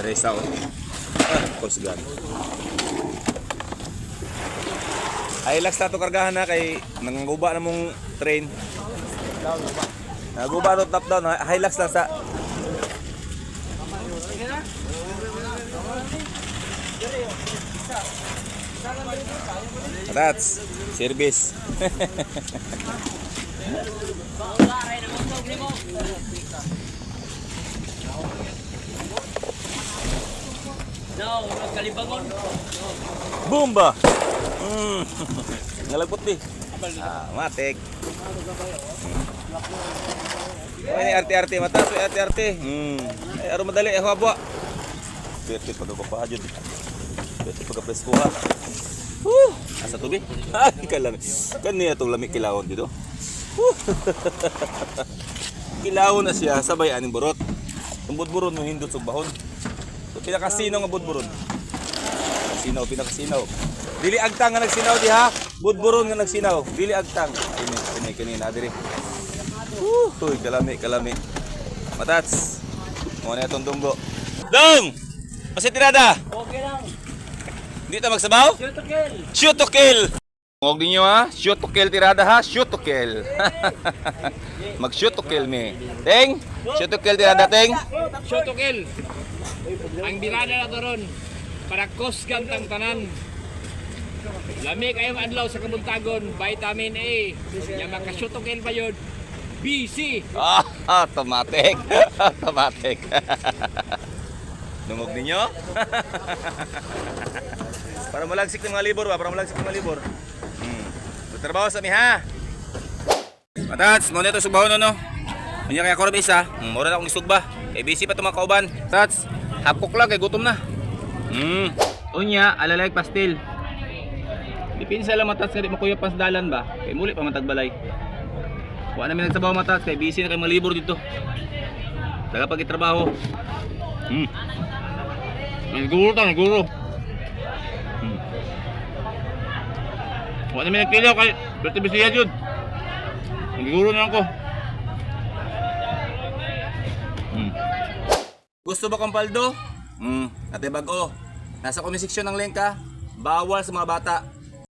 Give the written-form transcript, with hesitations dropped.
Resa o. Kusgan. Hilux na ito kargahan na kay nanguba na mong train. Naguba ito top down. Hilux lang sa... That's service. Boom ba? Ngalagpot di. Matik. Ini arti-arti mata so arti-arti. Ay aro madali ako abwa. Pwede pagkapahajud. Pwede pagkapreskuha. Asa tubig? Ay kalami. Kaniya tong lami kilawon dito. Kilawon na siya sabay aning burot. Tumbod-buron mo hindot sa bahon. So, pinakasinaw nga budburon. Pinakasinaw. Dili agtang nga nagsinaw di ha. Budburon nga nagsinaw. Dili agtang. Ay kanina diri. Uy, kalami. Matats. Mo na itong dunggo. Dong! Pasi tirada. Okay lang. Hindi ta magsabaw? Shoot to kill. Shoot to kill. Huwag ninyo ha. Shoot to kill tirada ha. Shoot to kill. Mag-shoot to kill me. Teng! Shoot to kill tirada, Teng! Shoot to kill. Ang birada na doon para kusgan tang tanan. Lami kayong adlaw sa kabuntagon, vitamin A. Nya maka-shoot to kill pa yun. BC. Automatic. Automatic. Nungog ninyo? Para malagsik ng mga libor ba? Para malagsik ng mga libor. Trabaho sa mi ha. Matats, mo nito subahon no. Unya kaya korb isa. Mura na akong isugba. Kay busy pa to mga kauban. Matats, hapok lang kay gutom na. Unya alalay pastil. Dipinsa lang matats kay di makuya pasdalan ba? Kay muli pa matagbalay. Wa na mi nagsabaw matats kay busy na kay mga libor dito. Taga pagitrabaho. Naguro. Wa na may nagkilaw kay Berto Bisaya jud. Nagiguro na ako. Gusto ba kang paldo? Ate bago. Nasa comment section ng link ha. Bawal sa mga bata.